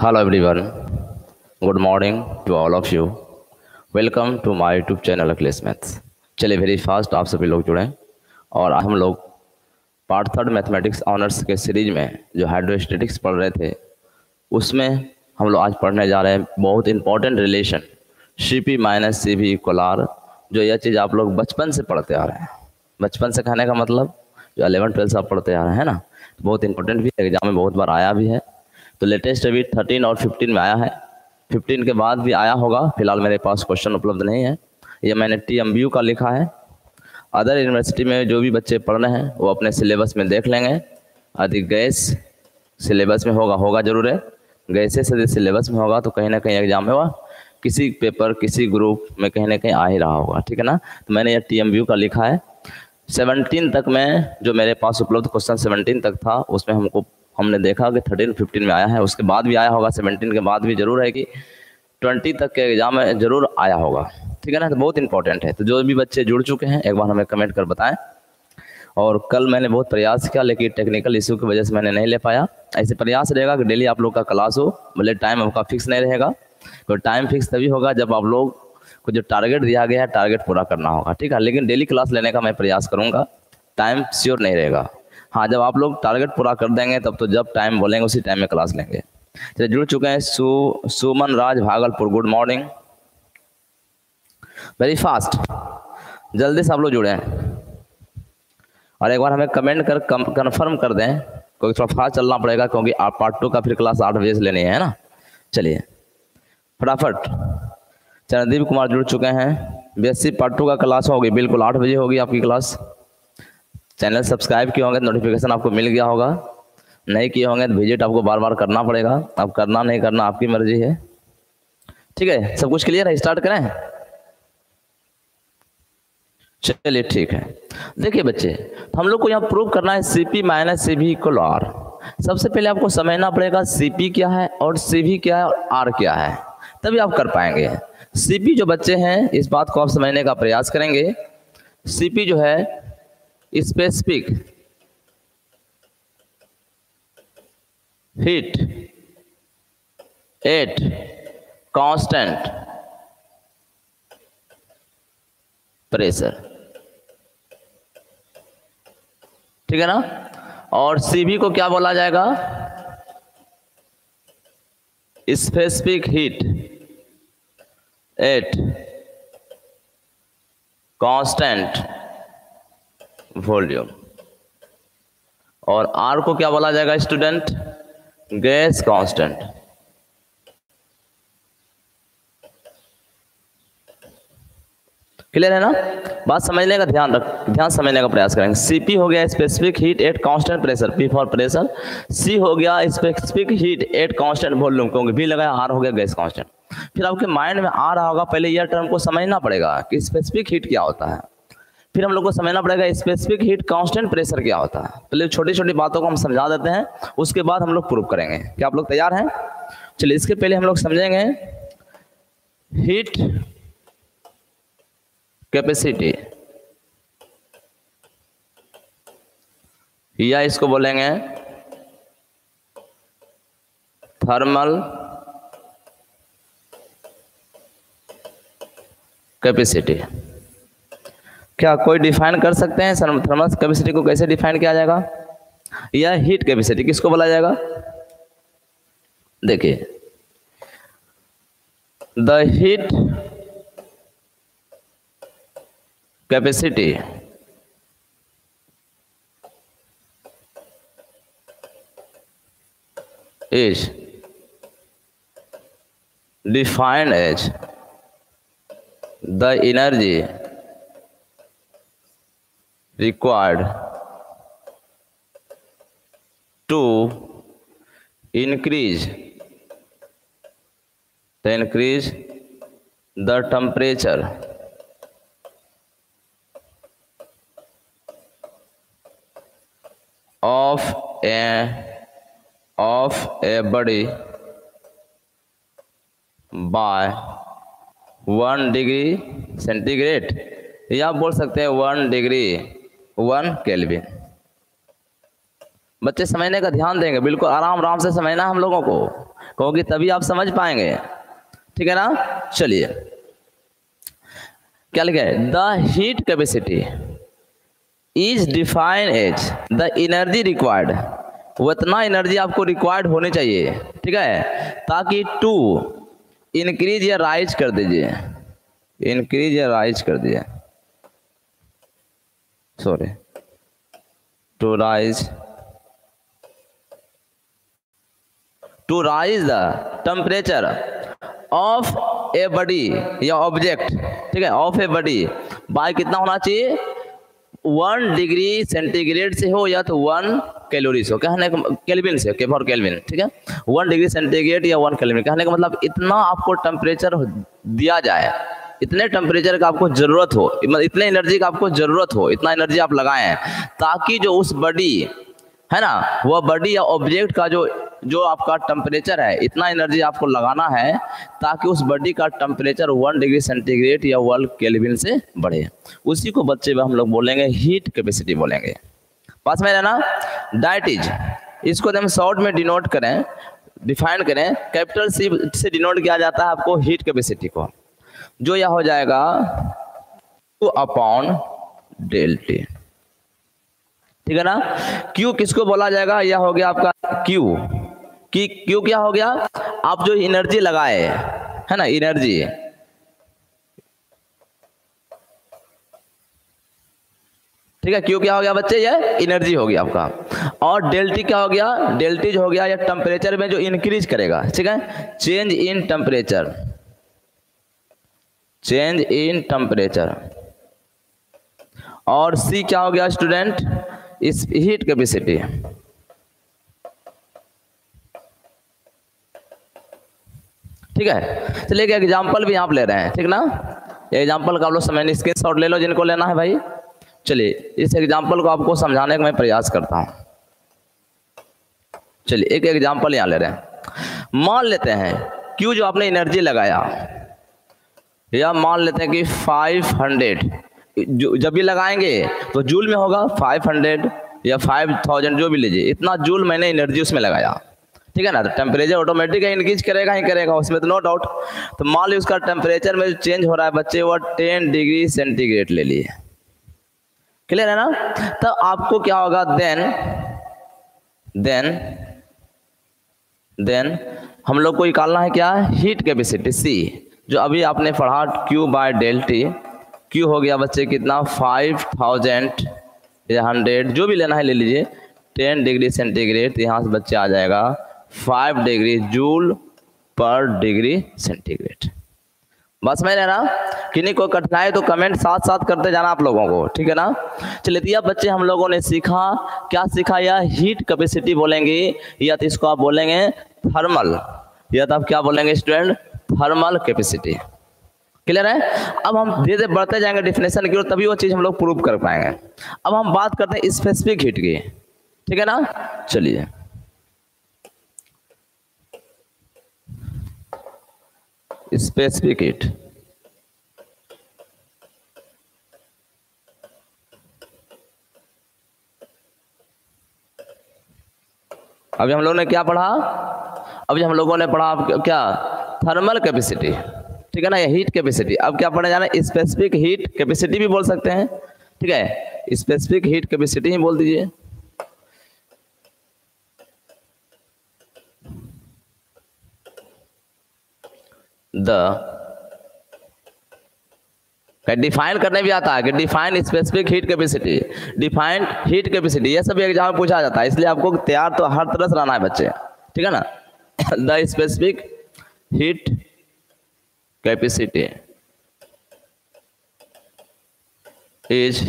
Hello everyone, good morning to all of you. Welcome to my YouTube channel Akhilesh Maths. चलिए very fast आप सभी लोग जुड़ें और हम लोग पार्ट थर्ड मैथमेटिक्स ऑनर्स के सीरीज में जो हाइड्रोस्टैटिक्स पढ़ रहे थे उसमें हम लोग आज पढ़ने जा रहे हैं बहुत important relation CP minus CV equal R। जो यह चीज़ आप लोग बचपन से पढ़ते आ रहे हैं, बचपन से कहने का मतलब जो 11-12 आप पढ़ते आ रहे हैं ना, बहुत इंपॉर्टेंट भी है, एग्जाम में बहुत बार आया भी है। तो लेटेस्ट अभी 13 और 15 में आया है, 15 के बाद भी आया होगा। फिलहाल मेरे पास क्वेश्चन उपलब्ध नहीं है, ये मैंने TMBU का लिखा है। अदर यूनिवर्सिटी में जो भी बच्चे पढ़ रहे हैं वो अपने सिलेबस में देख लेंगे। यदि गैस सिलेबस में होगा जरूर है, गैसे से सिलेबस में होगा तो कहीं ना कहीं एग्जाम में वह किसी पेपर किसी ग्रुप में कहीं ना कहीं आ ही रहा होगा, ठीक है ना। तो मैंने ये TMBU का लिखा है। 17 तक में जो मेरे पास उपलब्ध क्वेश्चन 17 तक था उसमें हमने देखा कि 13-15 में आया है, उसके बाद भी आया होगा, 17 के बाद भी जरूर है कि 20 तक के एग्जाम में जरूर आया होगा, ठीक है ना। तो बहुत इंपॉर्टेंट है। तो जो भी बच्चे जुड़ चुके हैं एक बार हमें कमेंट कर बताएं। और कल मैंने बहुत प्रयास किया लेकिन टेक्निकल इशू की वजह से मैंने नहीं ले पाया। ऐसे प्रयास रहेगा कि डेली आप लोग का क्लास हो, भले टाइम आपका फिक्स नहीं रहेगा। तो टाइम फिक्स तभी होगा जब आप लोग को जो टारगेट दिया गया है टारगेट पूरा करना होगा, ठीक है। लेकिन डेली क्लास लेने का मैं प्रयास करूँगा, टाइम श्योर नहीं रहेगा। हाँ, जब आप लोग टारगेट पूरा कर देंगे तब तो जब टाइम बोलेंगे उसी टाइम में क्लास लेंगे। चलिए जुड़ चुके हैं Suman Raj Bhagalpur, good morning, very fast, जल्दी से आप लोग जुड़े हैं और एक बार हमें कमेंट कर कंफर्म कर दें, क्योंकि थोड़ा फास्ट चलना पड़ेगा क्योंकि आप पार्ट 2 का फिर क्लास 8 बजे से लेनी है ना। चलिए फटाफट। चरणदीप कुमार जुड़ चुके हैं। BSc पार्ट 2 का क्लास होगी, बिल्कुल 8 बजे होगी आपकी क्लास। चैनल सब्सक्राइब किए होंगे तो नोटिफिकेशन आपको मिल गया होगा, नहीं किए होंगे तो विजिट आपको बार बार करना पड़ेगा। अब करना नहीं करना आपकी मर्जी है, ठीक है। सब कुछ क्लियर है, स्टार्ट करें। चलिए ठीक है। देखिए बच्चे, हम लोग को यहाँ प्रूव करना है CP minus CV equal R। सबसे पहले आपको समझना पड़ेगा CP क्या है और CV क्या है और R क्या है, तभी आप कर पाएंगे। CP जो बच्चे हैं इस बात को आप समझने का प्रयास करेंगे। CP जो है specific heat at constant pressure, ठीक है ना। और CV को क्या बोला जाएगा? Specific heat at constant volume. और R को क्या बोला जाएगा स्टूडेंट? Gas constant. क्लियर है ना? बात समझने का ध्यान समझने का प्रयास करेंगे। CP हो गया specific heat at constant pressure, P for pressure. C हो गया specific heat at constant volume, क्योंकि V लगाया, R हो गया गैस कांस्टेंट। फिर आपके माइंड में आ रहा होगा, पहले यह टर्म को समझना पड़ेगा कि स्पेसिफिक हीट क्या होता है, फिर हम लोग को समझना पड़ेगा स्पेसिफिक हीट कांस्टेंट प्रेशर क्या होता है। पहले छोटी छोटी बातों को हम समझा देते हैं, उसके बाद हम लोग प्रूव करेंगे। क्या आप लोग तैयार हैं? चलिए इसके पहले हम लोग समझेंगे हीट कैपेसिटी, या इसको बोलेंगे थर्मल कैपेसिटी। क्या कोई डिफाइन कर सकते हैं थर्मल कैपेसिटी को कैसे डिफाइन किया जाएगा? या हीट कैपेसिटी किसको बोला जाएगा? देखिए, the heat capacity is defined as the energy required to increase the temperature of a body by 1 degree centigrade, या आप बोल सकते हैं 1 डिग्री 1 केल्विन। बच्चे समझने का ध्यान देंगे, बिल्कुल आराम से समझना हम लोगों को। कहोगे तभी आप समझ पाएंगे, ठीक है ना। चलिए क्या लिखा है, the heat capacity is defined as the energy required, उतना एनर्जी आपको रिक्वायर्ड होनी चाहिए, ठीक है, ताकि टू इंक्रीज या राइज कर दीजिए, इंक्रीज या राइज कर दिए, sorry, to rise the temperature of a body या ऑब्जेक्ट, ठीक है, ऑफ ए बॉडी बाय कितना होना चाहिए, 1 डिग्री सेंटीग्रेड से हो या तो 1 कैलोरी से हो, कहने का केल्विन से, के फॉर केल्विन, ठीक है, 1 डिग्री सेंटीग्रेड या 1 केल्विन, कहने का मतलब इतना आपको टेम्परेचर दिया जाए, इतने टेम्परेचर का आपको जरूरत हो, इतने एनर्जी का आपको जरूरत हो, इतना एनर्जी आप लगाएं ताकि जो उस बॉडी है ना, वह बॉडी या ऑब्जेक्ट का जो आपका टेम्परेचर है, इतना एनर्जी आपको लगाना है ताकि उस बॉडी का टेम्परेचर 1 डिग्री सेंटीग्रेड या 1 केल्विन से बढ़े। उसी को बच्चे में हम लोग बोलेंगे हीट कैपेसिटी बोलेंगे। पास में रहना, दैट इज, इसको हम शॉर्ट में डिनोट करें, डिफाइन करें, कैपिटल सी से डिनोट किया जाता है आपको हीट कैपेसिटी को, जो यह हो जाएगा Q/ΔT, ठीक है ना। Q किसको बोला जाएगा, यह हो गया आपका Q, कि Q क्या हो गया, आप जो एनर्जी लगाए है ना, एनर्जी, ठीक है, Q क्या हो गया बच्चे, ये एनर्जी हो गया आपका, और ΔT क्या हो गया, ΔT जो हो गया या टेम्परेचर में जो इंक्रीज करेगा, ठीक है, change in temperature, change in temperature, और C क्या हो गया स्टूडेंट, इस हीट कैपेसिटी, ठीक है। चलिए एक एग्जांपल भी आप ले रहे हैं, ठीक ना, ये एग्जांपल का आप लोग समय स्क्रीनशॉट ले लो जिनको लेना है भाई। चलिए इस एग्जांपल को आपको समझाने का मैं प्रयास करता हूं। चलिए एक एग्जांपल यहां ले रहे हैं, मान लेते हैं Q जो आपने एनर्जी लगाया, या मान लेते हैं कि 500, जब भी लगाएंगे तो जूल में होगा, 500 या 5000 जो भी लीजिए, इतना जूल मैंने एनर्जी उसमें लगाया, ठीक है ना। तो टेम्परेचर ऑटोमेटिक इंक्रीज करेगा ही करेगा, उसमें तो नो डाउट। तो मान लीजिए उसका टेम्परेचर में जो चेंज हो रहा है बच्चे, वो 10 डिग्री सेंटीग्रेड ले लिए, क्लियर है ना। तो आपको क्या होगा, देन हम लोग को निकालना है क्या, हीट कैपेसिटी C, जो अभी आपने पढ़ा Q/ΔT, Q हो गया बच्चे कितना, 5000 या 100 जो भी लेना है ले लीजिए, 10 डिग्री सेंटीग्रेड, यहाँ से बच्चे आ जाएगा 5 डिग्री जूल पर डिग्री सेंटीग्रेड। बस में रहना, किन्हीं को कठिनाई तो कमेंट साथ साथ करते जाना आप लोगों को, ठीक है ना। चलिए अब बच्चे हम लोगों ने सीखा, क्या सीखा, या हीट कैपेसिटी बोलेंगे, या तो इसको आप बोलेंगे थर्मल, या तो आप क्या बोलेंगे स्टूडेंट, थर्मल कैपेसिटी, क्लियर है। अब हम धीरे धीरे बढ़ते जाएंगे डिफिनेशन की ओर, तभी वो चीज हम लोग प्रूव कर पाएंगे। अब हम बात करते हैं स्पेसिफिक हीट की, ठीक है ना। चलिए स्पेसिफिक हीट, अभी हम लोगों ने क्या पढ़ा, अभी हम लोगों ने पढ़ा क्या, थर्मल कैपेसिटी, ठीक है ना, ये हीट कैपेसिटी। अब क्या पढ़े जाना, स्पेसिफिक हीट कैपेसिटी भी बोल सकते हैं, ठीक है, स्पेसिफिक हीट कैपेसिटी ही बोल दीजिए। डिफाइन करने भी आता है कि define specific heat capacity, defined heat capacity, ये सब एग्जाम में पूछा जाता है, इसलिए आपको तैयार तो हर तरह से रहना है बच्चे, ठीक है ना। The specific heat capacity is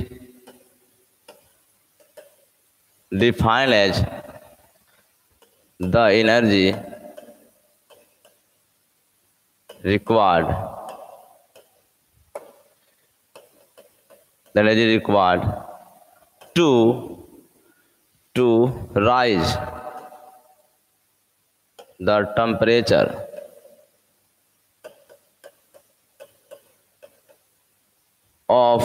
defined as the energy required, the energy required to rise the temperature of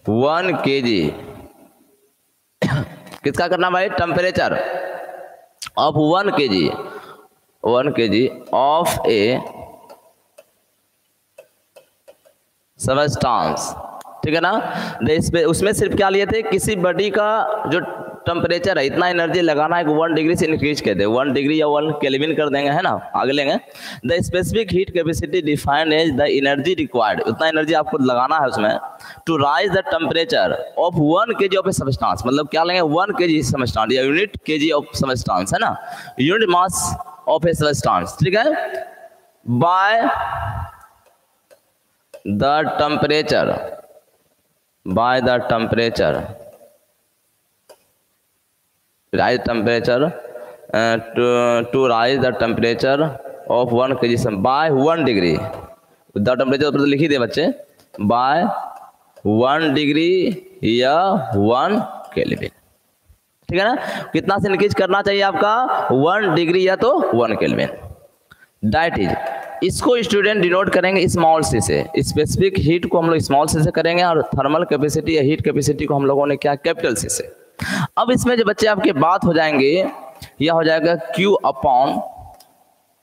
1 kg किसका करना भाई? Temperature of 1 kg of a substance, ठीक है ना। उसमें सिर्फ क्या लिए थे, किसी बॉडी का जो टेम्परेचर है इतना एनर्जी लगाना है कि 1 डिग्री से इंक्रीज कर दे, 1 डिग्री या 1 केल्विन कर देंगे, है ना। आगे लेंगे, the specific heat capacity defined as the energy required, उतना एनर्जी आपको लगाना है उसमें to rise the temperature of 1 kg of a substance. मतलब क्या लेंगे, 1 kg सबस्टांस या यूनिट kg ऑफ सबस्टांस, है ना, unit mass of a substance, ठीक है, by the temperature rise temperature to rise the temperature of 1 kg by 1 degree, the temperature ऊपर लिख ही दे बच्चे, by 1 degree या 1 केल्विन, ठीक है ना। कितना से इंक्रीज करना चाहिए आपका, 1 डिग्री या तो 1 केल्विन। दैट इज, इसको स्टूडेंट डिनोट करेंगे स्मॉल सी से, स्पेसिफिक हीट को हम लोग स्मॉल सी से करेंगे और थर्मल कैपेसिटी या हीट कैपेसिटी को हम लोगों ने क्या, कैपिटल सी से। अब इसमें जो बच्चे आपके बात हो जाएंगे, यह हो जाएगा Q upon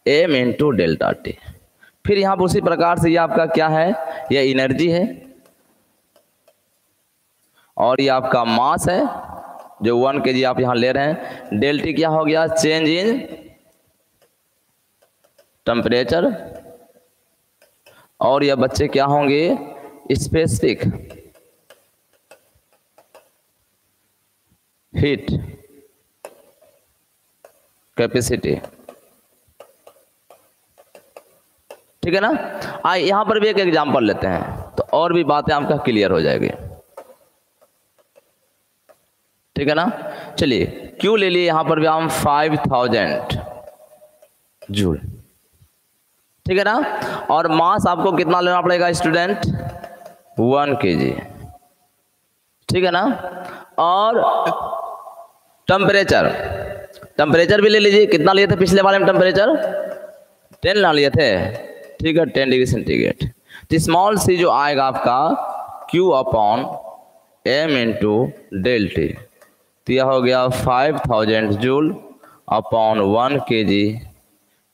m into delta T. फिर यहाँ पर उसी प्रकार से ये आपका क्या है, यह एनर्जी है और ये आपका मास है जो 1 kg आप यहाँ ले रहे हैं। डेल टी क्या हो गया, चेंज इन टेम्परेचर, और यह बच्चे क्या होंगे, स्पेसिफिक हीट कैपेसिटी, ठीक है ना। आइए यहां पर भी एक एग्जांपल लेते हैं तो और भी बातें आपका क्लियर हो जाएगी, ठीक है ना। चलिए क्यों ले लिए, यहां पर भी हम 5000 जूल, ठीक है ना। और मास आपको कितना लेना पड़ेगा स्टूडेंट, 1 kg, ठीक है ना। और टेम्परेचर भी ले लीजिए, कितना लिए थे पिछले वाले में टेम्परेचर, 10 ना लिए थे, ठीक है, 10 डिग्री सेंटीग्रेड। तो स्मॉल सी जो आएगा आपका Q upon m into del t, तो यह हो गया 5000 joule upon 1 kg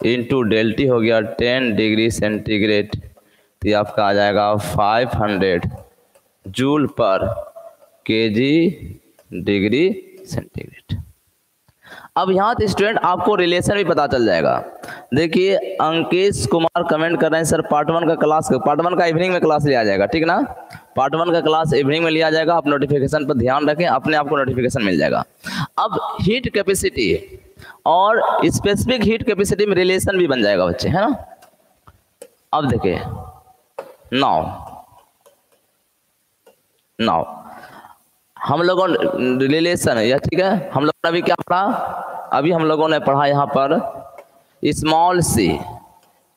into del t हो गया 10 डिग्री सेंटीग्रेड, तो ये आपका आ जाएगा 500 जूल पर केजी डिग्री सेंटीग्रेड। अब यहाँ तो स्टूडेंट आपको रिलेशन भी पता चल जाएगा। देखिए अंकेश कुमार कमेंट कर रहे हैं सर पार्ट 1 का इवनिंग में क्लास लिया जाएगा, ठीक ना। पार्ट 1 का क्लास इवनिंग में लिया जाएगा, आप नोटिफिकेशन पर ध्यान रखें, अपने आप को नोटिफिकेशन मिल जाएगा। अब हीट कैपेसिटी और स्पेसिफिक हीट कैपेसिटी में रिलेशन भी बन जाएगा बच्चे, है ना। अब देखिए नाउ हम लोगों ने रिलेशन है, ठीक है, हम लोगों ने अभी क्या पढ़ा, अभी हम लोगों ने पढ़ा यहाँ पर small C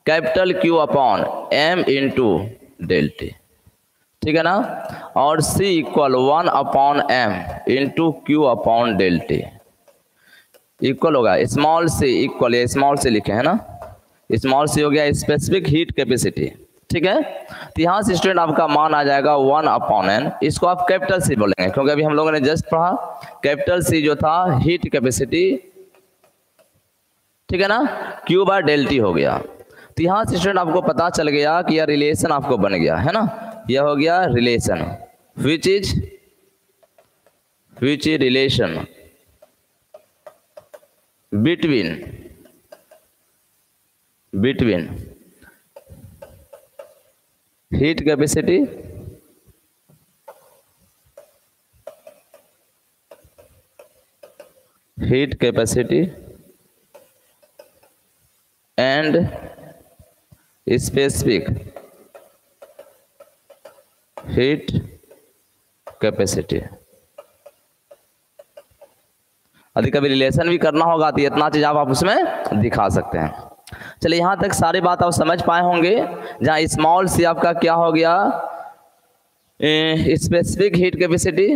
capital Q upon m into del T, ठीक है ना, और C equal 1 upon m into Q upon del T equal होगा स्मॉल सी इक्वल, ये स्मॉल सी लिखे है ना, स्मॉल सी हो गया स्पेसिफिक हीट कैपेसिटी, ठीक है। तो यहाँ से स्टूडेंट आपका मान आ जाएगा 1 अपॉन n, इसको आप कैपिटल सी बोलेंगे क्योंकि अभी हम लोगों ने जस्ट पढ़ा कैपिटल सी जो था हीट कैपेसिटी, ठीक है ना, Q बाय डेल टी हो गया। तो यहाँ से स्टूडेंट आपको पता चल गया कि यह रिलेशन आपको बन गया, है ना, यह हो गया relation which is relation between heat capacity and specific heat capacity. यदि कभी रिलेशन भी करना होगा तो इतना चीज आप उसमें दिखा सकते हैं। चलिए यहाँ तक सारी बात आप समझ पाए होंगे, जहाँ स्मॉल सी आपका क्या हो गया स्पेसिफिक हीट कैपेसिटी,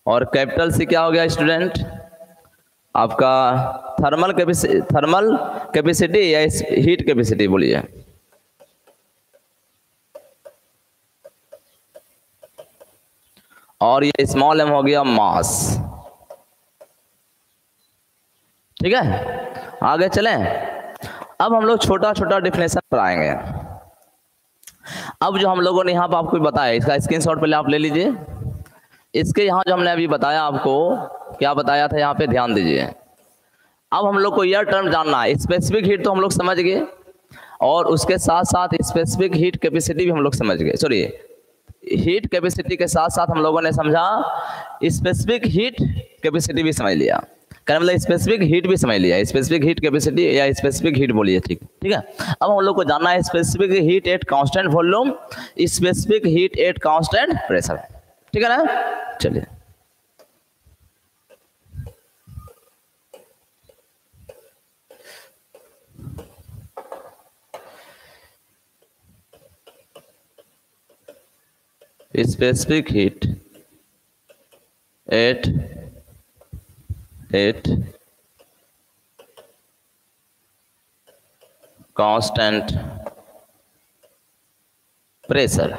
और कैपिटल सी क्या हो गया स्टूडेंट आपका थर्मल कैपेसिटी या हीट कैपेसिटी बोलिए, और ये स्मॉल m हो गया मास। ठीक है, आगे चलें। अब हम लोग छोटा छोटा डिफिनेशन पर आएंगे। अब जो हम लोगों ने यहाँ पर आपको बताया, इसका स्क्रीनशॉट पहले आप ले लीजिए। इसके यहाँ जो हमने अभी बताया आपको, क्या बताया था यहाँ पे ध्यान दीजिए। अब हम लोग को यह टर्म जानना है, स्पेसिफिक हीट तो हम लोग समझ गए, और उसके साथ साथ स्पेसिफिक हीट कैपेसिटी भी हम लोग समझ गए। सॉरी, हीट कैपेसिटी के साथ साथ हम लोगों ने समझा स्पेसिफिक हीट कैपेसिटी भी समझ लिया। क्या मतलब स्पेसिफिक हीट भी समझ लिया, स्पेसिफिक हीट कैपेसिटी या स्पेसिफिक हीट बोलिए। ठीक ठीक है। अब हम लोग को जानना है specific heat at constant volume, specific heat at constant pressure. ठीक है ना, चलिए। Specific heat at constant pressure.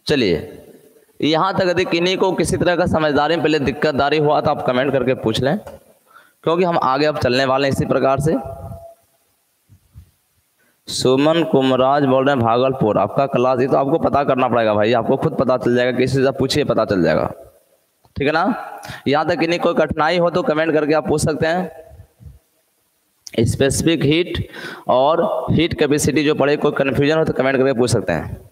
चलिए, यहां तक यदि किन्हीं को किसी तरह का समझदारी में पहले दिक्कतदारी हुआ तो आप कमेंट करके पूछ लें, क्योंकि हम आगे अब चलने वाले हैं इसी प्रकार से। सुमन कुमराज बोल रहे हैं भागलपुर, आपका क्लास, ये तो आपको पता करना पड़ेगा भाई, आपको खुद पता चल जाएगा, किसी से पूछिए पता चल जाएगा। ठीक है ना। यहां तक किन्हीं कोई कठिनाई हो तो कमेंट करके आप पूछ सकते हैं। स्पेसिफिक हीट और हीट कैपेसिटी जो पढ़े, कोई कंफ्यूजन हो तो कमेंट करके पूछ सकते हैं।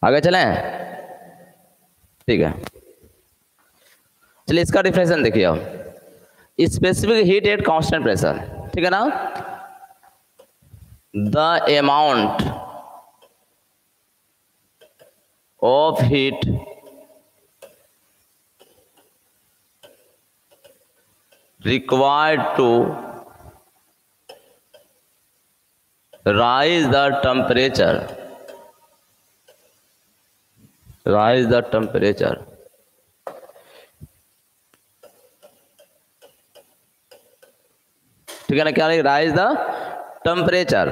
आगे चलें, ठीक है। चलिए, इसका डिफिनेशन देखिए अब। Specific heat at constant pressure, ठीक है ना। The amount of heat required to rise the temperature, ठीक है ना। क्या राइज द टेम्परेचर,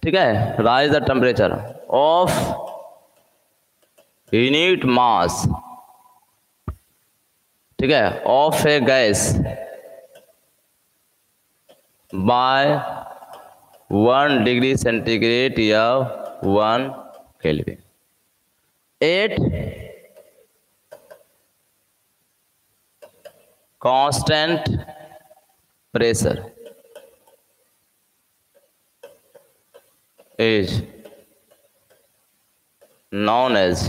ठीक है, rise the temperature of unit mass, ठीक है, of a gas by 1 degree centigrade या 1 kelvin at constant pressure is known as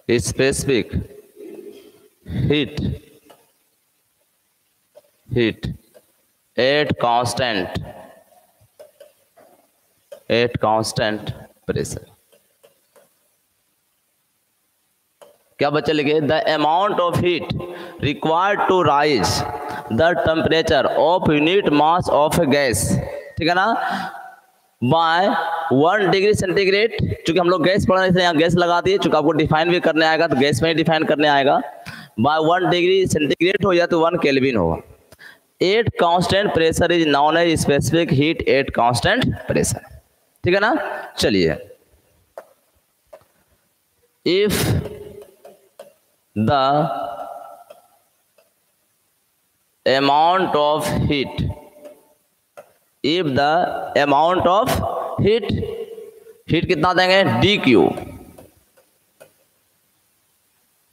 specific heat at constant pressure। क्या बच्चे लिखे, the amount of heat required to rise the temperature of unit mass of gas, ठीक है ना, bye 1 degree centigrade. चूंकि हम लोग गैस पढ़ रहे थे, यहाँ गैस लगा दिए, चूंकि आपको डिफाइन भी करने आएगा तो गैस में ही डिफाइन करने आएगा। बाय 1 डिग्री सेंटीग्रेड हो या तो 1 केल्विन होगा। At constant pressure is known as specific heat at constant pressure, ठीक है ना। चलिए, if the amount of heat, if the amount of heat कितना देंगे, dq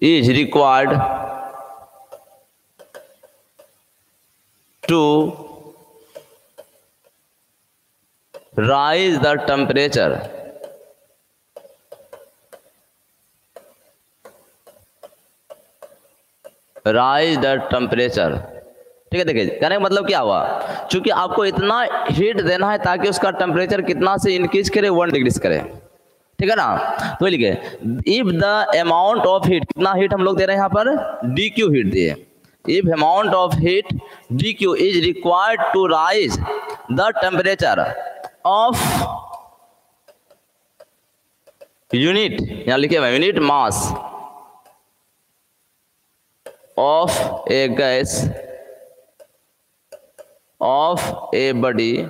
is required to rise the temperature rise the temperature, ठीक है। देखिए, कहने का मतलब क्या हुआ, चूंकि आपको इतना हीट देना है ताकि उसका टेम्परेचर कितना से इंक्रीज करे, 1 डिग्री करे, ठीक है ना। तो लिखे, if the amount of heat, कितना हीट हम लोग दे रहे हैं यहाँ पर, डी क्यू हीट दिए। If amount of heat d q is required to rise the temperature of unit, यहाँ लिखे हुए unit mass of a gas of a body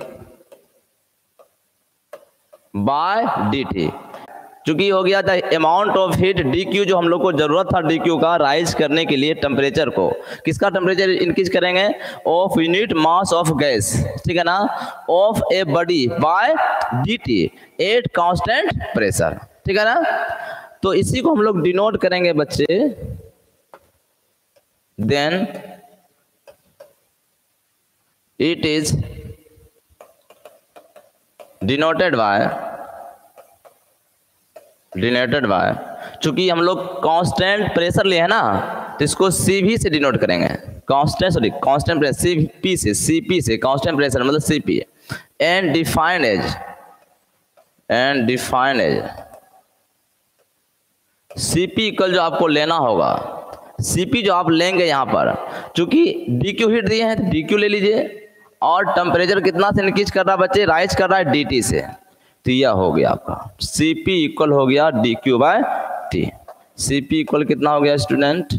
by dt। चूंकि हो गया था amount of heat d q, जो हम लोग को जरूरत था डी क्यू का राइज करने के लिए टेम्परेचर को, किसका टेम्परेचर इंक्रीज करेंगे, of unit mass of gas, ठीक है ना, of a body by dt at constant pressure, ठीक है ना। तो इसी को हम लोग डिनोट करेंगे बच्चे, then it is denoted by, चूंकि हम लोग कांस्टेंट प्रेशर लिए है ना, तो इसको CV से डिनोट करेंगे, कांस्टेंट प्रेशर, CP से कांस्टेंट प्रेशर मतलब CP, and define as CP equal जो आपको लेना होगा, CP जो आप लेंगे यहाँ पर, चूंकि DQ हीट दिए हैं तो DQ ले लीजिए, और टेम्परेचर कितना से इंक्रीज कर रहा है बच्चे, राइज कर रहा है DT से, तो यह हो गया आपका CP इक्वल हो गया DQ by T। CP equal कितना हो गया स्टूडेंट,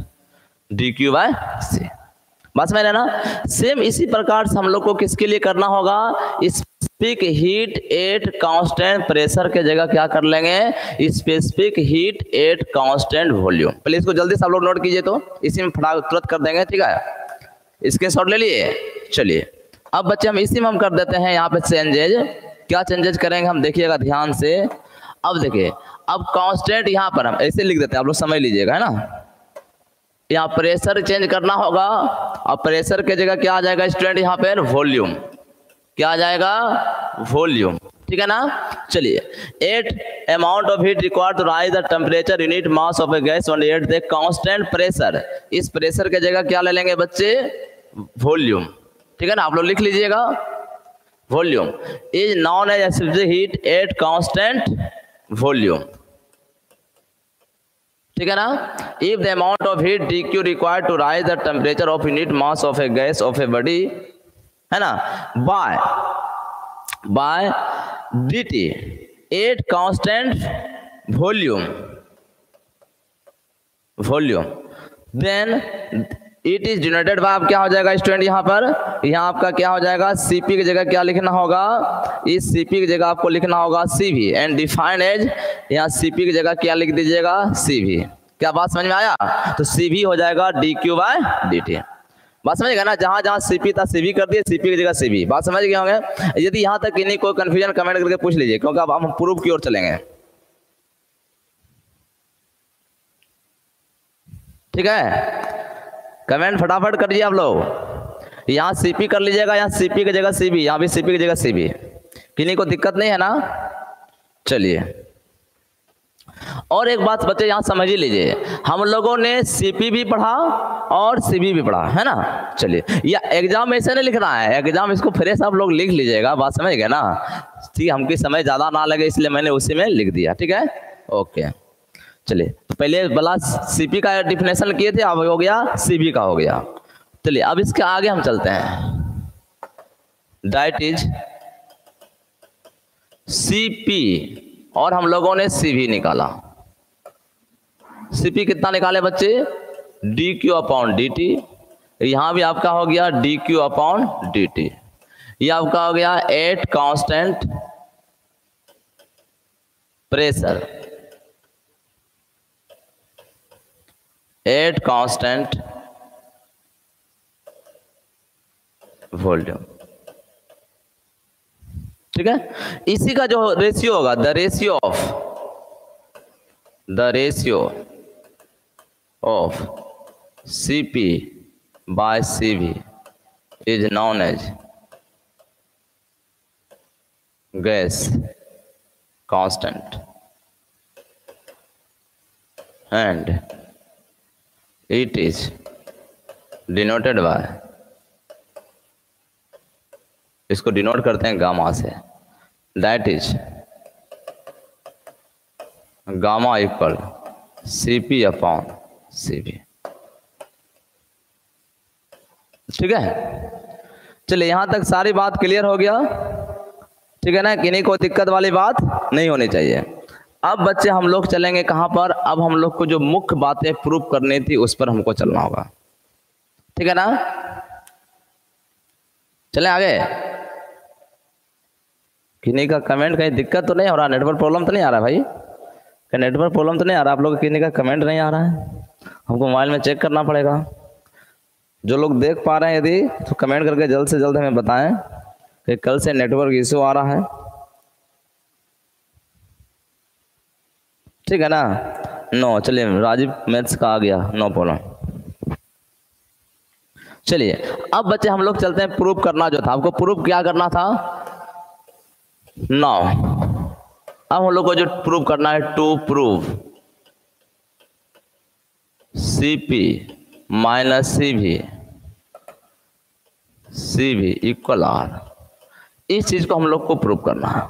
DQ बाय C। बस मैंने ना सेम इसी प्रकार से हम लोग को किसके लिए करना होगा, specific heat at constant pressure के जगह क्या कर लेंगे, specific heat at constant volume. पहले इसको जल्दी से आप लोग नोट कीजिए, तो इसी में फटाफट तुरंत कर देंगे, ठीक है, इसके शॉट ले लिए। चलिए अब बच्चे हम इसी में हम कर देते हैं यहाँ पे चेंजेज, क्या चेंजेज करेंगे हम देखिएगा ध्यान से। अब देखिए, अब कांस्टेंट यहाँ पर हम ऐसे लिख देते हैं, आप लोग समझ लीजिएगा, है ना, यहाँ प्रेशर चेंज करना होगा, अब प्रेशर के जगह क्या आ जाएगा स्टूडेंट, यहाँ पे वॉल्यूम, क्या आ जाएगा, वॉल्यूम, ठीक है ना। चलिए, at amount of heat required to rise the temperature unit mass of a gas on at the constant pressure, इस प्रेशर के जगह क्या ले लेंगे बच्चे, वॉल्यूम, ठीक है ना, आप लोग लिख लीजिएगा, volume is known as specific heat at constant volume, ठीक है ना। If the amount of heat DQ required to rise the temperature of unit mass of a gas of a body, है ना, by DT at constant volume, then it is denoted by, अब क्या हो जाएगा student, यहाँ पर, यहाँ आपका क्या हो जाएगा, CP की जगह क्या लिखना होगा, इस CP की जगह आपको लिखना होगा CV, एंड डिफाइन एज, यहाँ CP की जगह क्या लिख दीजिएगा, CV। क्या बात समझ में आया, तो CV हो जाएगा DQ बाय DT। बात समझ गए ना, जहां जहां CP था CV कर दिए, CP की जगह CV। बात समझ गए होंगे, यदि यहाँ तक नहीं कोई कंफ्यूजन कमेंट करके पूछ लीजिए, क्योंकि अब हम प्रूफ की ओर चलेंगे, ठीक है, कमेंट फटाफट कर दीजिए आप लोग। यहाँ CP कर लीजिएगा, यहाँ CP की जगह CV, यहाँ भी CP की जगह CV, किन्हीं को दिक्कत नहीं है ना। चलिए, और एक बात बच्चे यहाँ समझ ही लीजिए, हम लोगों ने CP भी पढ़ा और CV भी पढ़ा, है ना। चलिए, या एग्जाम में ऐसे नहीं लिखना है, एग्जाम इसको फ्रेश आप लोग लिख लीजिएगा, बात समझ गए ना, ठीक, हमको समय ज्यादा ना लगे इसलिए मैंने उसी में लिख दिया, ठीक है, ओके। चलिए, तो पहले वाला CP का डिफिनेशन किए थे, अब हो गया CV का हो गया। चलिए, अब इसके आगे हम चलते हैं, दैट इज CP, और हम लोगों ने CV निकाला। CP कितना निकाले बच्चे, DQ अपॉन DT, यहां भी आपका हो गया DQ अपॉन DT, ये आपका हो गया at constant pressure, at constant volume, ठीक है। इसी का जो रेशियो होगा, the ratio of CP by CV is known as gas constant, and it is denoted by, इसको डिनोट करते हैं गामा से, that is gamma equal CP upon CV, ठीक है। चलिए, यहां तक सारी बात क्लियर हो गया, ठीक है ना, किन्हीं को दिक्कत वाली बात नहीं होनी चाहिए। अब बच्चे हम लोग चलेंगे कहां पर, अब हम लोग को जो मुख्य बातें प्रूफ करनी थी उस पर हमको चलना होगा, ठीक है ना। चले आगे। किन्हीं का कमेंट कहीं दिक्कत तो नहीं हो रहा, नेटवर्क प्रॉब्लम तो नहीं आ रहा भाई? क्या नेटवर्क प्रॉब्लम तो नहीं आ रहा? आप लोग किन्हीं का कमेंट नहीं आ रहा है? हमको मोबाइल में चेक करना पड़ेगा। जो लोग देख पा रहे हैं यदि तो कमेंट करके जल्द से जल्द हमें बताएं कि कल से नेटवर्क इशू आ रहा है। ठीक है ना? नो, चलिए राजीव मैथ्स का आ गया, नो प्रॉब्लम। चलिए अब बच्चे हम लोग चलते हैं, प्रूफ करना जो था आपको, प्रूफ क्या करना था? नो, अब हम लोग को जो प्रूफ करना है, to prove CP minus CV equal R, इस चीज को हम लोग को प्रूव करना है।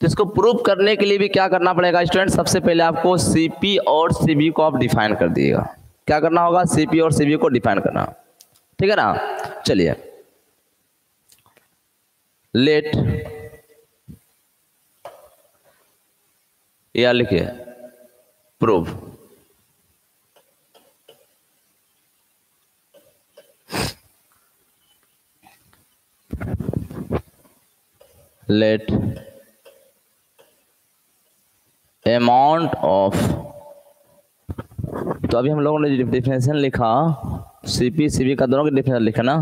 तो इसको प्रूव करने के लिए भी क्या करना पड़ेगा स्टूडेंट? सबसे पहले आपको CP और CV को आप डिफाइन कर दिएगा। क्या करना होगा? CP और CV को डिफाइन करना, ठीक है ना? चलिए, लेट, या लिखिए प्रूव लेट अमाउंट ऑफ, तो अभी हम लोगों ने डिफिनेशन लिखा CP CV का, दोनों की डिफिनेशन लिखा ना,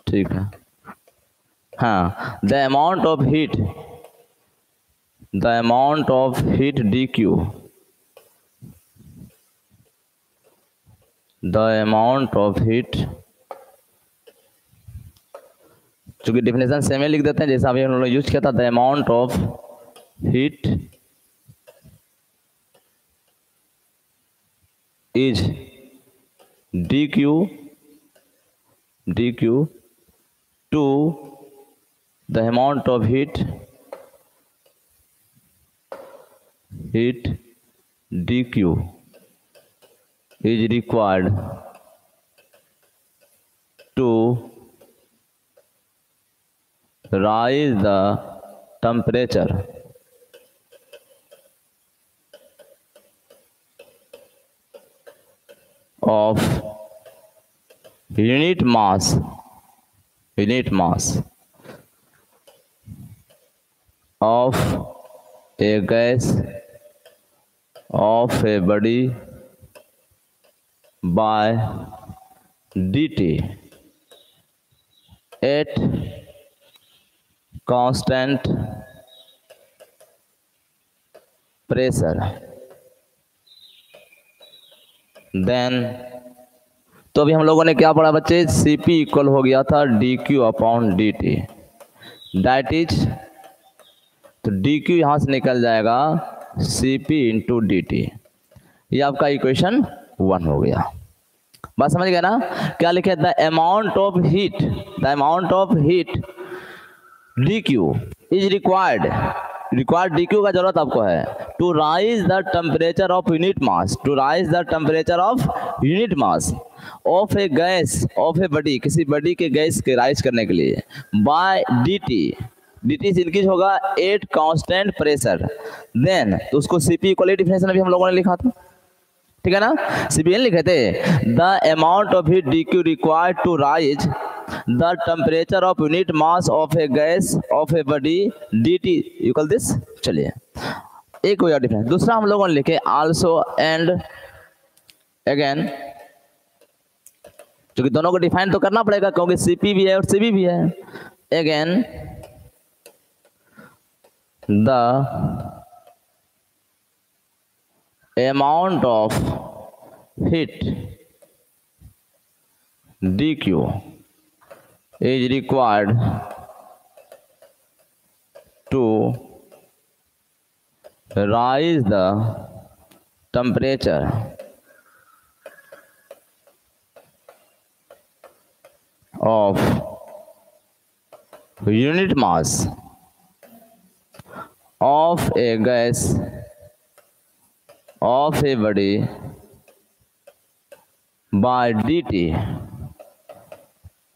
ठीक है। हाँ, the amount of heat DQ, the amount of heat, चूंकि डिफिनेशन सेम ही लिख देते हैं जैसा अभी हम लोगों ने यूज किया था, the amount of heat is DQ to the amount of heat DQ is required to rise the temperature of unit mass of a gas of a body by dt at constant pressure, then, तो अभी हम लोगों ने क्या पढ़ा बच्चे? CP equal हो गया था DQ upon DT, that is, तो DQ यहां से निकल जाएगा CP इंटू DT, ये आपका इक्वेशन 1 हो गया। बात समझ गया ना? क्या लिखे? The amount of heat DQ is required DQ का जरूरत आपको है, to rise the temperature of unit mass of a gas of a body, किसी बॉडी के गैस के राइज करने के लिए, बाय dt से इंक्रीज होगा एट कांस्टेंट प्रेशर, देन, तो उसको CP इक्वल डिफिनेशन अभी हम लोगों ने लिखा था, ठीक है ना? CPN लिखे थे, the amount of heat DQ required to rise the temperature of unit mass of a gas of a body dt equal this. चलिए एक हो गया डिफरेंस। दूसरा हम लोगों ने लिखे आल्सो एंड अगेन, क्योंकि दोनों को डिफाइन तो करना पड़ेगा क्योंकि CP भी है और CV भी है। Again the amount of heat DQ is required to rise the temperature of unit mass of a gas of a body by dt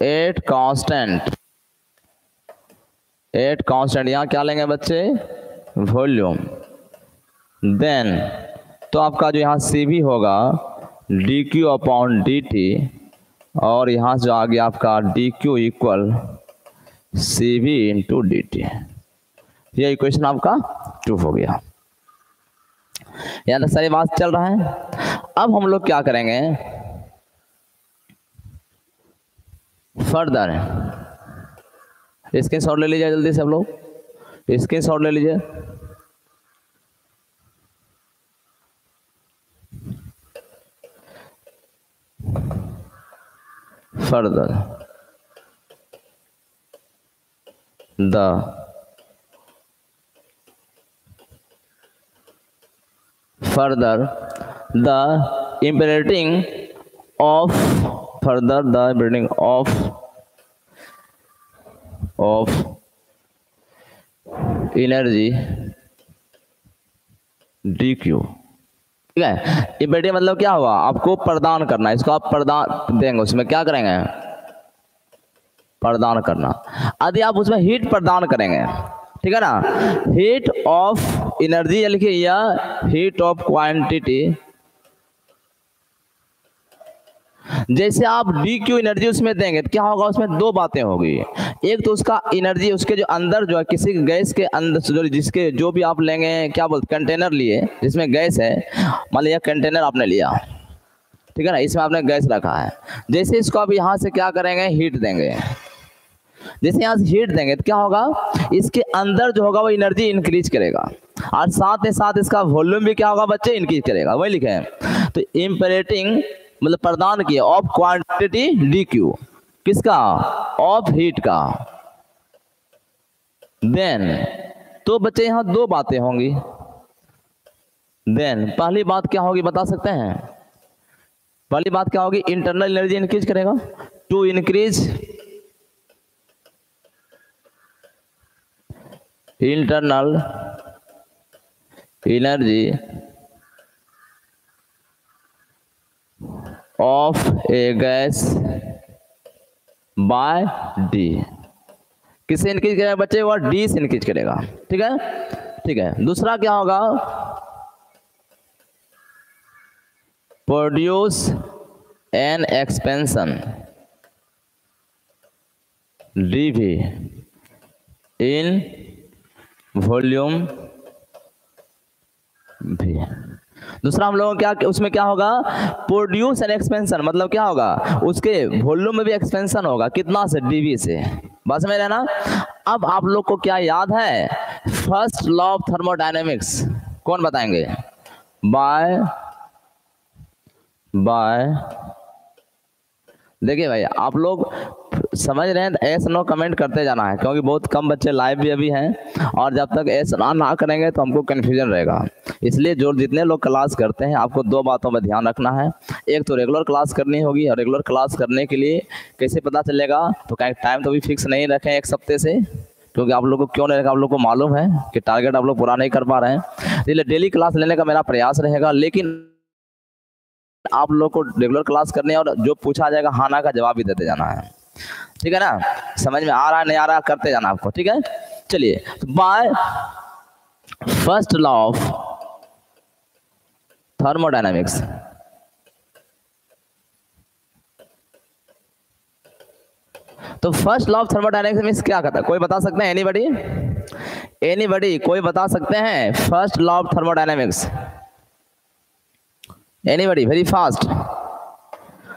at constant, यहाँ क्या लेंगे बच्चे? वॉल्यूम। देन, तो आपका जो यहाँ CV होगा DQ अपॉन DT और यहाँ से आ गया आपका d q equal c v into d t. ये इक्वेशन आपका 2 हो गया। यहाँ तक सारी बात चल रहा है। अब हम लोग क्या करेंगे, फर्दर स्क्रीनशॉट ले लीजिए जल्दी से, सब लोग स्क्रीनशॉट ले लीजिए। Further the imperating of energy dq। ठीक है, इम्पेरेटिव मतलब क्या हुआ, आपको प्रदान करना, इसको आप प्रदान देंगे, उसमें क्या करेंगे, प्रदान करना। यदि आप उसमें हीट प्रदान करेंगे, ठीक है ना, हीट ऑफ एनर्जी लिखिए या हीट ऑफ क्वांटिटी। जैसे आप डी क्यू एनर्जी उसमें देंगे तो क्या होगा, उसमें दो बातें होगी। एक तो उसका एनर्जी, उसके जो अंदर जो है किसी गैस के अंदर जिसके जो भी आप लेंगे, क्या बोलते, कंटेनर लिए जिसमें गैस है, मान लिया कंटेनर आपने लिया, ठीक है ना, इसमें आपने गैस रखा है। जैसे इसको आप यहाँ से क्या करेंगे, हीट देंगे। जैसे यहाँ से हीट देंगे तो क्या होगा, इसके अंदर जो होगा वो एनर्जी इंक्रीज करेगा, और साथ ही साथ इसका वॉल्यूम भी क्या होगा बच्चे, इंक्रीज करेगा। वही लिखे हैं। तो इम्पेरेटिंग मतलब प्रदान किया ऑफ क्वांटिटी डी क्यू, किसका, ऑफ हीट का। देन तो बच्चे यहाँ दो बातें होंगी। देन पहली बात क्या होगी बता सकते हैं, पहली बात क्या होगी, इंटरनल एनर्जी इंक्रीज करेगा, to increase internal energy of a gas by d. किससे इंक्रीज करेगा बच्चे, वो डी से इंक्रीज करेगा। ठीक है, ठीक है। दूसरा क्या होगा, प्रोड्यूस एन एक्सपेंशन डी भी इन वॉल्यूम भी। दूसरा हम लोगों क्या उसमें क्या होगा, प्रोड्यूस एन एक्सपेंशन मतलब क्या होगा, उसके वॉल्यूम में भी एक्सपेंशन होगा, कितना से, डीवी से। बस में रहना। अब आप लोग को क्या याद है, फर्स्ट लॉ ऑफ थर्मोडायनेमिक्स कौन बताएंगे, बाय देखिए भाई, आप लोग समझ रहे हैं, एस नो कमेंट करते जाना है, क्योंकि बहुत कम बच्चे लाइव भी अभी हैं, और जब तक एस ना करेंगे तो हमको कन्फ्यूजन रहेगा। इसलिए जो जितने लोग क्लास करते हैं, आपको दो बातों में ध्यान रखना है। एक तो रेगुलर क्लास करनी होगी, और रेगुलर क्लास करने के लिए कैसे पता चलेगा, तो कहीं टाइम तो भी फिक्स नहीं रखें एक हफ्ते से, क्योंकि आप लोग को क्यों नहीं रहेगा, आप लोग को मालूम है कि टारगेट आप लोग पूरा नहीं कर पा रहे हैं। इसलिए डेली क्लास लेने का मेरा प्रयास रहेगा, लेकिन आप लोग को रेगुलर क्लास करनी है, और जो पूछा जाएगा हाँ ना का जवाब भी देते जाना है। ठीक है ना, समझ में आ रहा है नहीं आ रहा करते जाना आपको। ठीक है, चलिए, तो by first law of thermodynamics, तो first law of thermodynamics means क्या कहता है, कोई बता सकते हैं, एनीबॉडी कोई बता सकते हैं first law of thermodynamics, anybody, very fast.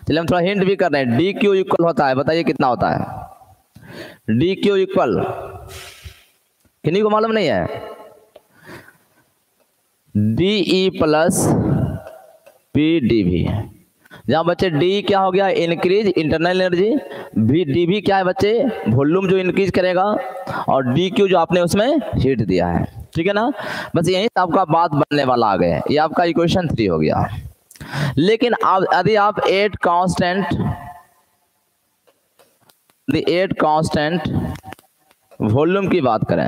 चलिए हम थोड़ा हिंट भी कर रहे हैं। डी क्यू इक्वल होता है, बताइए कितना होता है, डी क्यू इक्वल, किन्हीं को मालूम नहीं है, D e plus p D भी। जहां बच्चे डी क्या हो गया, इंक्रीज इंटरनल एनर्जी, भी डी भी क्या है बच्चे, वॉल्यूम जो इंक्रीज करेगा, और डी क्यू जो आपने उसमें हीट दिया है। ठीक है ना, बस यही आपका बात बनने वाला आ गया, ये आपका इक्वेशन 3 हो गया। लेकिन आप यदि आप 8 कांस्टेंट वॉल्यूम की बात करें,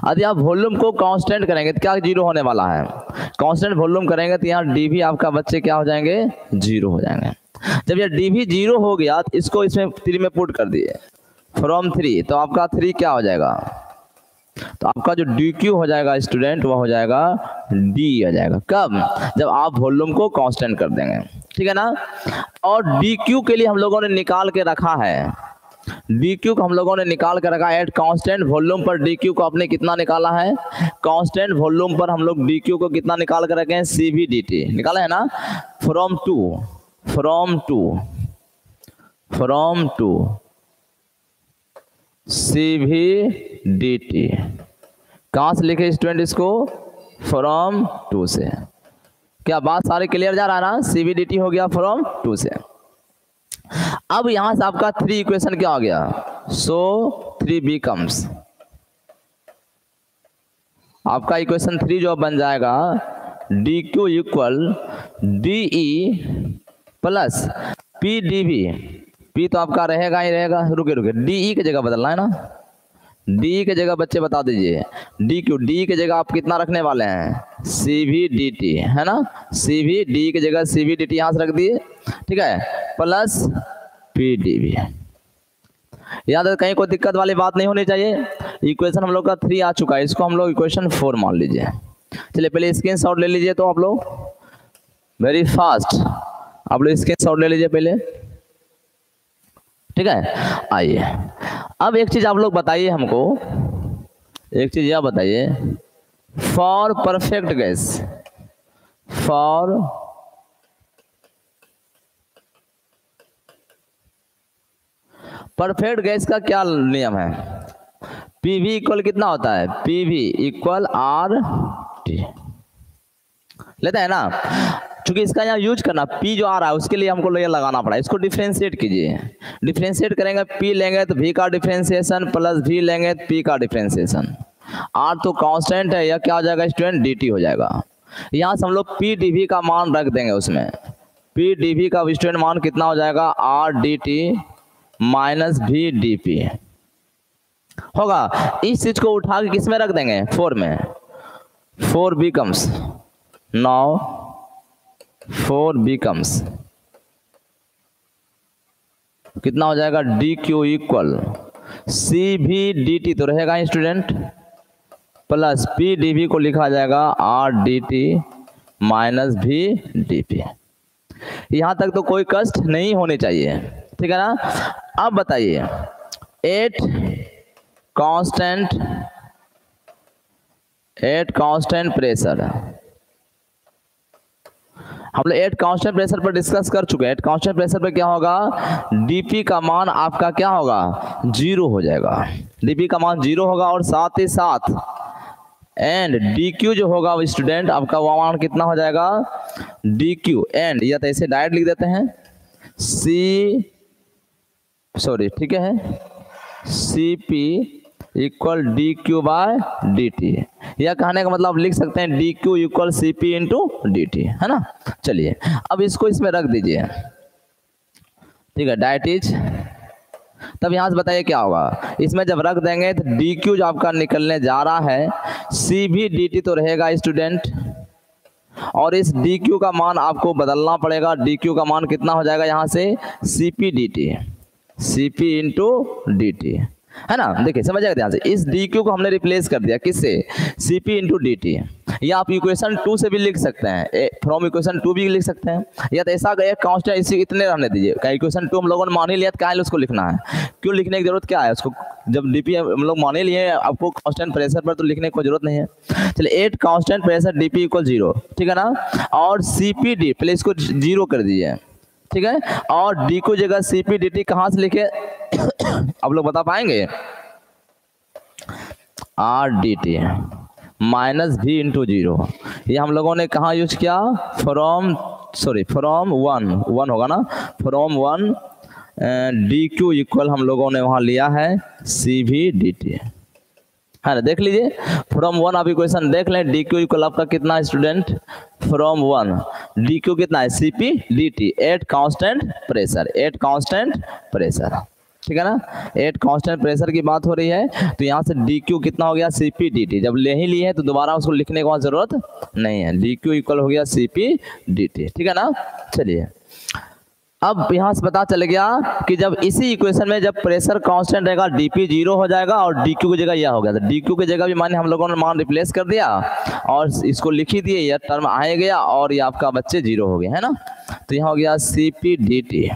यदि आप वॉल्यूम को कांस्टेंट करेंगे तो क्या जीरो होने वाला है, कांस्टेंट वॉल्यूम करेंगे तो यहाँ डीवी आपका बच्चे क्या हो जाएंगे, जीरो हो जाएंगे। जब ये डीवी जीरो हो गया तो इसको इसमें 3 में पुट कर दिए, फ्रॉम 3, तो आपका 3 क्या हो जाएगा, तो आपका जो डी क्यू हो जाएगा स्टूडेंट, वो हो जाएगा डी हो जाएगा। कब, जब आप वॉल्यूम को कांस्टेंट कर देंगे। ठीक है ना। और डी क्यू के लिए हम लोगों ने निकाल के रखा है, डी क्यू को हम लोगों ने निकाल कर रखा है एट कांस्टेंट वॉल्यूम पर। डी क्यू को आपने कितना निकाला है, कांस्टेंट वॉल्यूम पर हम लोग डी क्यू को कितना निकाल कर रखे हैं, सी वी डी टी निकाला है ना। From two c v d t, कहां से लिखे स्टूडेंट इसको, फ्रॉम टू से। क्या बात सारे क्लियर जा रहा है ना, सी वी डी टी हो गया फ्रॉम टू से। अब यहां से आपका 3 इक्वेशन क्या हो गया, सो 3 बिकम्स, आपका इक्वेशन 3 जो बन जाएगा d q equal d e plus p d v. P तो आपका रहेगा ही रहेगा, रुके डी ई की जगह बदलना है ना, डी की जगह बच्चे बता दीजिए, डी क्यू, डी की जगह आप कितना रखने वाले हैं, सी वी डी टी है ना, सी वी डी की जगह सी वी डी टी यहां से रख दिए, ठीक है, प्लस पी डी वी। याद है कहीं कोई दिक्कत वाली बात नहीं होनी चाहिए। इक्वेशन हम लोग का 3 आ चुका है, इसको हम लोग इक्वेशन 4 मान लीजिए। चलिए पहले स्क्रीनशॉट ले लीजिए, तो आप लोग वेरी फास्ट आप लोग स्क्रीनशॉट ले लीजिए पहले, ठीक है। आइए अब एक चीज आप लोग बताइए हमको, एक चीज यह बताइए, for perfect gas, for perfect gas का क्या नियम है, पीवी इक्वल कितना होता है, पीवी इक्वल आर टी लेते हैं ना। चूंकि इसका यहाँ यूज करना पी जो आ रहा है उसके लिए हमको ये लगाना पड़ा, इसको डिफरेंशिएट कीजिए, डिफरेंशिएट करेंगे पी लेंगे तो वी का डिफरेंशिएशन प्लस वी लेंगे तो पी का डिफरेंशिएशन। आर तो कांस्टेंट है, यह क्या हो जाएगा स्टूडेंट, डी टी हो जाएगा। यहाँ से हम लोग पी डी वी का मान रख देंगे, उसमें पी डी वी का स्टूडेंट मान कितना हो जाएगा, r d t minus v d p होगा। इस चीज को उठा के किस में रख देंगे, 4 में, 4 बिकम्स, नाउ 4 बिकम्स कितना हो जाएगा, d q equal c v d t तो रहेगा student, plus p d v को लिखा जाएगा r d t minus v d p. यहां तक तो कोई कष्ट नहीं होने चाहिए, ठीक है ना। अब बताइए एट कांस्टेंट प्रेशर, हम लोग एट कांस्टेंट प्रेशर पर डिस्कस कर चुके हैं। एट कांस्टेंट प्रेशर पर क्या होगा, डीपी का मान आपका क्या होगा, 0 हो जाएगा, डीपी का मान 0 होगा। और साथ ही साथ एंड डी क्यू जो होगा स्टूडेंट आपका वो मान कितना हो जाएगा, डी क्यू एंड, या तो ऐसे डायरेक्ट लिख देते हैं सी, सॉरी ठीक है, c p equal d q by d t, या कहने का मतलब लिख सकते हैं d q equal c p into d t, है ना। चलिए अब इसको इसमें रख दीजिए, ठीक है, डाइट इज, तब यहां से बताइए क्या होगा, इसमें जब रख देंगे तो डी क्यू जो आपका निकलने जा रहा है सी भी डी टी तो रहेगा स्टूडेंट, और इस डी क्यू का मान आपको बदलना पड़ेगा, डी क्यू का मान कितना हो जाएगा यहाँ से, c p d t, c p into d t, है ना। देखिए समझ आएगा ध्यान से, इस डी क्यू को हमने रिप्लेस कर दिया किससे, c p into d t, या आप इक्वेशन 2 से भी लिख सकते हैं, फ्रॉम इक्वेशन 2 भी लिख सकते हैं, या तो ऐसा गया कांस्टेंट इसी इतने रहने दीजिए, क्या इक्वेशन 2 हम लोगों ने मान ही लिया, क्या है उसको लिखना है, क्यों लिखने की जरूरत क्या है उसको, जब डीपी हम लोग मान ही लिए आपको कांस्टेंट प्रेशर पर तो लिखने की कोई जरूरत नहीं है। चलिए 8 कांस्टेंट प्रेशर डीपी इक्वल 0, ठीक है ना, और सी पी डी पहले इसको 0 कर दीजिए, ठीक है, और डी को जगह सी पी डी टी कहाँ से लिखे आप लोग बता पाएंगे, r d t minus v into 0, ये हम लोगों ने कहाँ यूज किया, फ्रॉम वन होगा ना, फ्रॉम 1 डी क्यू इक्वल हम लोगों ने वहां लिया है सी वी डी टी, है ना। देख लीजिए फ्रॉम 1 आप इक्वेशन देख लें, डी क्यू इक्वल आपका कितना है स्टूडेंट, फ्रॉम 1 डी क्यू कितना है, c p d t, 8 constant pressure, ठीक है ना, 8 कांस्टेंट प्रेशर की बात हो रही है, तो यहाँ से डी क्यू कितना हो गया, सी पी डी टी, जब ले ही लिए है तो दोबारा उसको लिखने की जरूरत नहीं है, डी क्यू इक्वल हो गया सी पी डी टी, ठीक है ना। चलिए अब यहाँ से पता चल गया कि जब इसी इक्वेशन में जब प्रेशर कांस्टेंट रहेगा dp 0 हो जाएगा और dq की जगह यह हो गया, तो dq की जगह भी माने हम लोगों ने मान रिप्लेस कर दिया और इसको लिख ही दिए, यह टर्म आ गया और ये आपका बच्चे 0 हो गए, है ना। तो यहाँ हो गया cp dt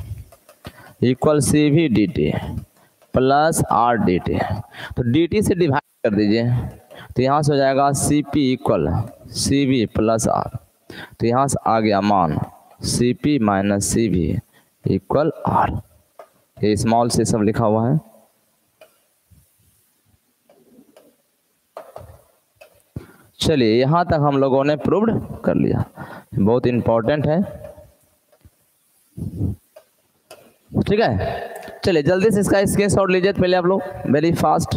equal cv dt plus r dt। तो dt से डिवाइड कर दीजिए, तो यहाँ से हो जाएगा cp equal cv plus r। तो यहाँ से आ गया मान cp minus cv equal r। ये स्मॉल से सब लिखा हुआ है। चलिए यहां तक हम लोगों ने प्रूव्ड कर लिया, बहुत इंपॉर्टेंट है, ठीक है। चलिए जल्दी से इसका स्क्रीनशॉट लीजिए पहले आप लोग, वेरी फास्ट।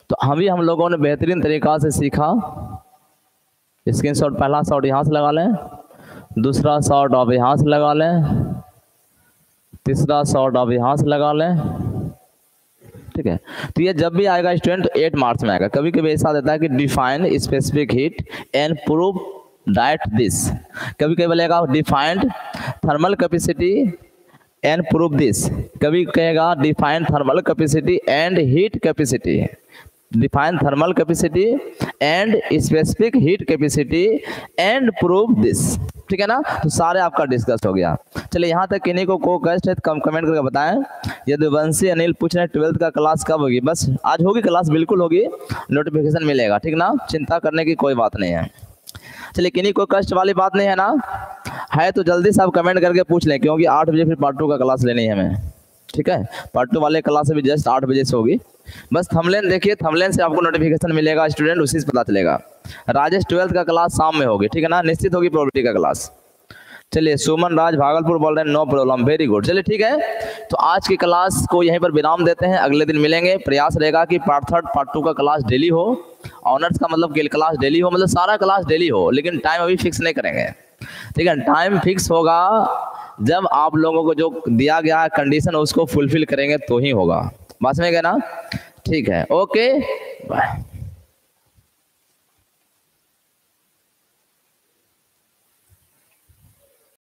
तो हम लोगों ने बेहतरीन तरीका से सीखा। स्क्रीनशॉट पहला शॉट यहाँ से लगा लें, दूसरा शॉट आप यहाँ से लगा लें, तीसरा शॉट आप यहाँ से लगा लें, ठीक है। तो ये जब भी आएगा स्टूडेंट 8 मार्क्स में आएगा। कभी कभी ऐसा देता है कि define specific heat and prove that this, कभी कभी बोलेगा defined thermal capacity and prove this, कभी कहेगा define thermal capacity and heat capacity, define thermal capacity and specific heat capacity and prove this, ठीक है ना। तो सारे आपका डिस्कस हो गया। चलिए यहाँ तक किन्हीं को कष्ट है तो कमेंट करके बताएं। यदुवंशी अनिल पूछ रहे 12th का क्लास कब होगी? बस आज होगी क्लास, बिल्कुल होगी, नोटिफिकेशन मिलेगा, ठीक ना, चिंता करने की कोई बात नहीं है। चलिए किन्हीं को कष्ट वाली बात नहीं है ना, है तो जल्दी से आप कमेंट करके पूछ लें, क्योंकि 8 बजे फिर पार्ट 2 का क्लास लेनी है हमें, ठीक है। पार्ट 2 वाले क्लास भी जस्ट 8 बजे से होगी। बस थंबनेल देखिए, थंबनेल से आपको नोटिफिकेशन मिलेगा स्टूडेंट, उसी से पता चलेगा। राजेश 12th का क्लास शाम में होगी, ठीक है ना, निश्चित होगी प्रोबेबिलिटी का क्लास। चलिए सुमन राज भागलपुर बोल रहे हैं, नो प्रॉब्लम, वेरी गुड। चलिए ठीक है, तो आज की क्लास को यहीं पर विराम देते हैं, अगले दिन मिलेंगे। प्रयास रहेगा कि पार्ट 3 पार्ट 2 का क्लास डेली हो, ऑनर्स का मतलब कि क्लास डेली हो, मतलब सारा क्लास डेली हो, लेकिन टाइम अभी फिक्स नहीं करेंगे, ठीक है। टाइम फिक्स होगा जब आप लोगों को जो दिया गया है कंडीशन उसको फुलफिल करेंगे तो ही होगा, बात में गया ना, ठीक है, ओके बाय।